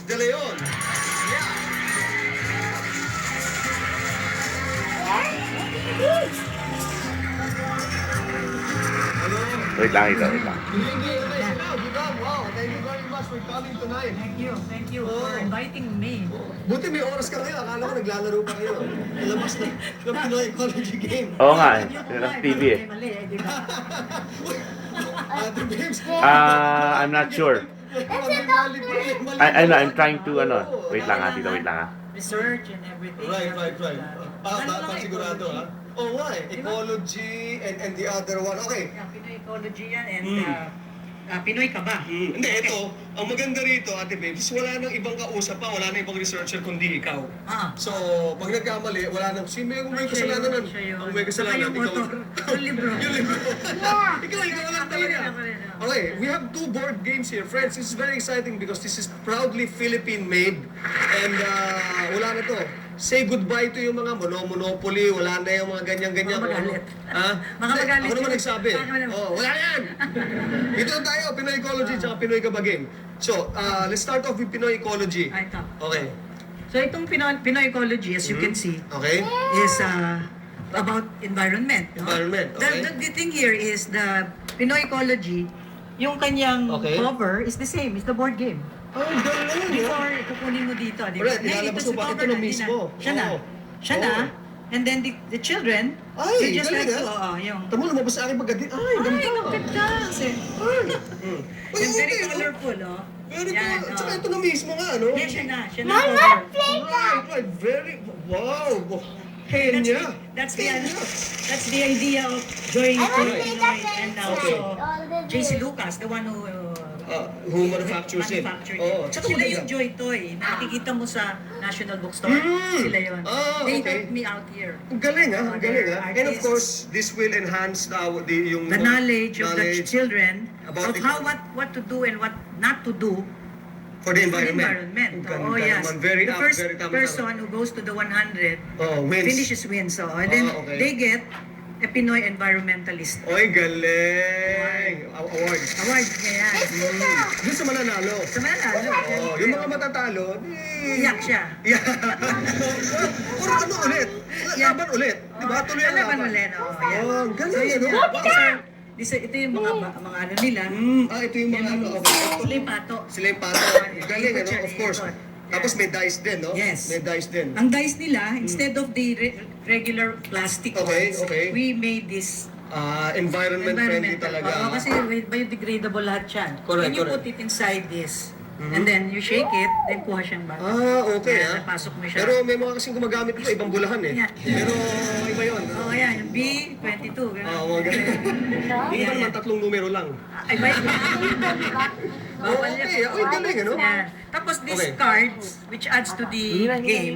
De Leon. Wait lang, wait lang. Wow, thank you very much for coming tonight. Thank you for inviting me. Buti may oras ka ngayon. Akala ko naglalaro pa kayo. Ilabas na ng Pinoy Ecology Game. Oo nga eh. Yun ang TV eh. Mali, di ba? Ate Babes. I'm not sure. I'm trying to, wait lang ha, wait lang ha. Research and everything. Right. Ano lang Sigurado ha. Oo nga eh. Ecology and the other one. Okay. Yeah, Pinoy ecology yan and Pinoy ka ba? Hindi, ito, ang maganda rito, Ate Babes, wala nang ibang kausap pa, wala nang ibang researcher kundi ikaw. So, pag nagkamali, wala nang, may kasalanan nun. Ang may kasalanan, yung motor, yung libro. Yung libro. Ikaw lang talaga. Okay, we have 2 board games here. Friends, this is very exciting because this is proudly Philippine-made. And wala na to. Say goodbye to yung mga monopoly, wala na yung mga ganyan-ganyan. Mga magalit. Ha? Mga magalit. Ako naman nagsabi. Wala na yan! Dito na tayo, Pinoy Ecology tsaka Pinoy Kaba Game. So, let's start off with Pinoy Ecology. Ito. Okay. So itong Pinoy ecology, as you can see, Okay? is about environment. No? Environment, okay. The thing here is the Pinoy ecology, yung kanyang Okay. cover is the same, is the board game. Oh, galing! Before, kukunin mo dito, di ba? Alright, ilalabas mo ba? Ito na mismo. Siya na. Oo. Siya na. Oo. And then the children, Ay, they just galing like, ah. oo, yung... Tamo, lumabas sa akin pagkadit. Ay, ganda! Ang ganda! Kasi, Uy, and very okay, oh. colorful, oh. Very Yan, cool. Tsaka oh. ito na mismo nga, no? Yan, siya na cover. Right, very, wow! Kenya! That's the idea of joining Pinoy and also JC Lucas, the one Who manufactures it? manufactured Oh, it. tsaka Sila maganda. yung Joy Toy. Nakikita mo sa National Bookstore. Sila yun. They okay. helped me out here. Ang galing ah, ang galing ah. And of Artists. course, this will enhance yung The knowledge of the knowledge children about of it. how what to do and what not to do for the for the environment. environment. Ang Oh, ganda yes. naman. Very The up, first very tama. person who goes to the 100 Wins. finishes wins. So, and then okay. they get a Pinoy environmentalist Oy, galing! Award. award. Yan. Doon sa mananalo. Sa Manalo. Yung mga matatalo, Iyak siya. Yeah. Puro ano ulit? Laban ulit. Di ba? Tuloy ang Laban laban. ulit. Oh, yan. Oh, ang So, galing, yun ano? yan. Wow. Ito yung mga ano nila. Ito yung mga ano. Okay. Sila yung pato. Sila yung pato. Galing, ano? Of course. Tapos may dice din, no? Yes. May dice din. Ang dice nila, instead of the regular plastic Okay, ones, okay. we made this Environment friendly talaga. Oo, kasi biodegradable lahat yan. Correct, Then you correct. put it inside this. And then you shake it, then kuha siyang bago. Okay Yan, napasok mo siya. Pero may mga kasing gumagamit ito, ibang bulahan eh. Yeah. Pero iba yun. Oh, yan, yung B22. Mga ganun. Yung iba naman, 3 numero lang. Ay, ba? Bawal yan. Okay, ay, galing, ano? Yan. Tapos these Okay. cards, which adds to the game,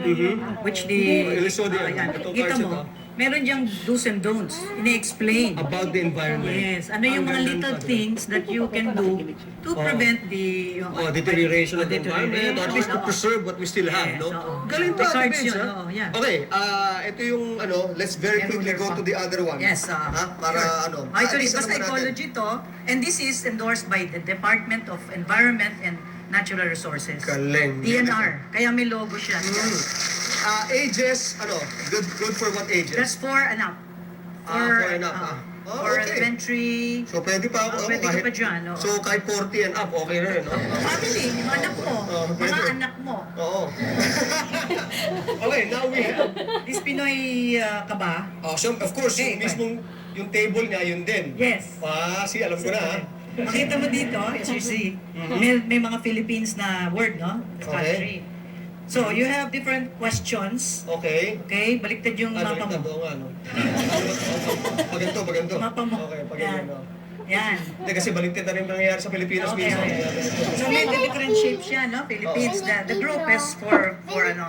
which the... Ilusod yan. Yan. Itong Kita cards mo, ito. meron diyang do's and don'ts. Ini-explain. About the environment. Yes. Ano yung Ang mga ganda little pa, things that you can do to prevent the... Deterioration of the environment, or at least to Oo. preserve what we still have, Yes, no? oo. Galing May pa, cards Vince, yun, ha? oo, yan. Okay, ito yung, let's very Meron quickly ulit go pa. to the other one. Yes. Ha? Para, sure. Actually, at least basta alam natin. ecology to. And this is endorsed by the Department of Environment and Natural Resources. Galing. DNR. Kaya may logo siya. Ages, good for what ages? That's 4 and up. For and up, For okay. elementary. So, pwede pa ako. Pwede ka pa dyan. Oo. So, kahit 40 and up, okay na rin, no? Family, mga anak mo. pwede. Mga anak mo. Oo. Okay, now we have... This Pinoy kaba. So, of course, Okay, yung mismong, yung table niya, yun din. Yes. See, alam ko na, ha? Makita mo dito, as you see, may mga Philippines na word, no? Country. So, you have different questions. Okay. Okay, baliktad yung mapa Baliktad, mo. oo nga, no? Paganto. Mapa mo. Okay, Yan. paganto. Yan. Hindi, kasi baliktad na rin nangyayari sa Pilipinas Okay, minsan. okay. So, may different shapes siya, no? Philippines. The group is for ano.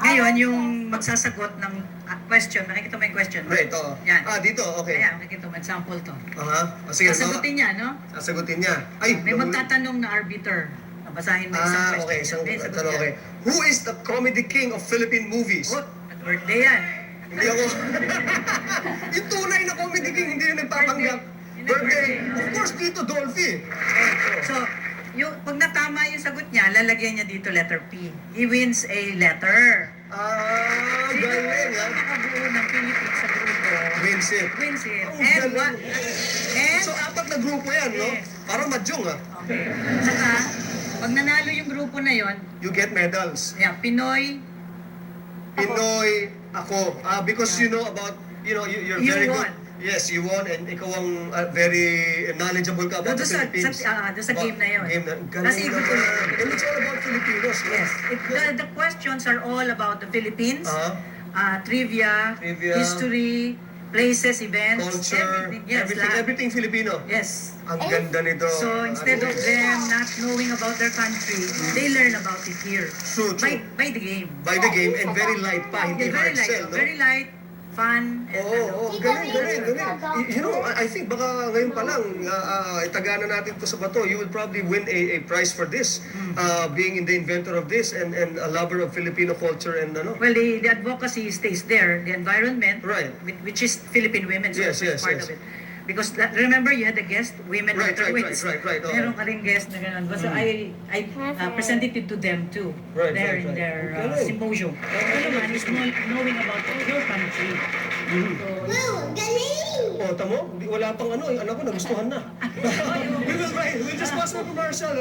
Ngayon, yung magsasagot ng question, nakikita mo yung question. Right, oo. Yan. Dito, okay. Ayan, nakikita mo, example to. Sige, Sasagutin niya, no? sasagutin niya. Ay, May magtatanong na arbiter. Basahin mo isang question. okay. Isang Okay, sagot tanong, niya. okay. Who is the comedy king of Philippine movies? Good. Birthday yan. Hindi ako. Yung tunay na comedy king, hindi yung nagpapanggap. Birthday. Birthday. Of course, Tito Dolphy. So, yung, pag natama yung sagot niya, lalagyan niya dito letter P. He wins a letter. Ah, galing ha. Nakabuo ng Philippines sa grupo. Wins it. Wins it. Oh, And galing. what? And, So, apat na grupo yan, no? Yes. Parang mahjong ha. okay. Saka, pag nanalo yung grupo na yon, You get medals. yeah, Pinoy, Pinoy, ako. Because you know about, you're You very won. good. Yes, you won and ikaw ang very knowledgeable ka about doon the sa, Philippines. doon sa game na yun. Game na, Tapos galing ikot naman. ulit. And it's all about Filipinos. no? Yes. The questions are all about the Philippines, trivia, Trivia. history, places, events, Culture, everything. Yes, lahat. everything Filipino. Yes. Ang ganda nito. So instead of Ano, them not knowing about their country, they learn about it here. True, true. By the game. By the game and very light pa, hindi Yeah, very hard light. sell, no? Very light, fun, and Oo, galing. You know, I think baka ngayon pa lang, itagana natin to sa bato, you will probably win a prize for this, being in the inventor of this and a lover of Filipino culture and ano. well, the advocacy stays there. The environment, Right. which is Philippine women, so Yes, it's yes, part yes. of it. Because remember, you had a guest, women Right, water right, wins. right, oo. Meron ka rin guest na gano'n. So I presented it to them too. Right, there right, in right. their Okay. symposium. Ito naman is knowing about your country. Oh, tamo? Wala pang ano, yung anak ko nagustuhan na. We'll just pause for commercial.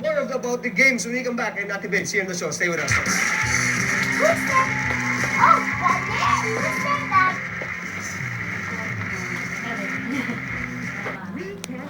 More about the games when we come back and Ate Beds here in the show. Stay with us. Who said, oh, galing! Who said that?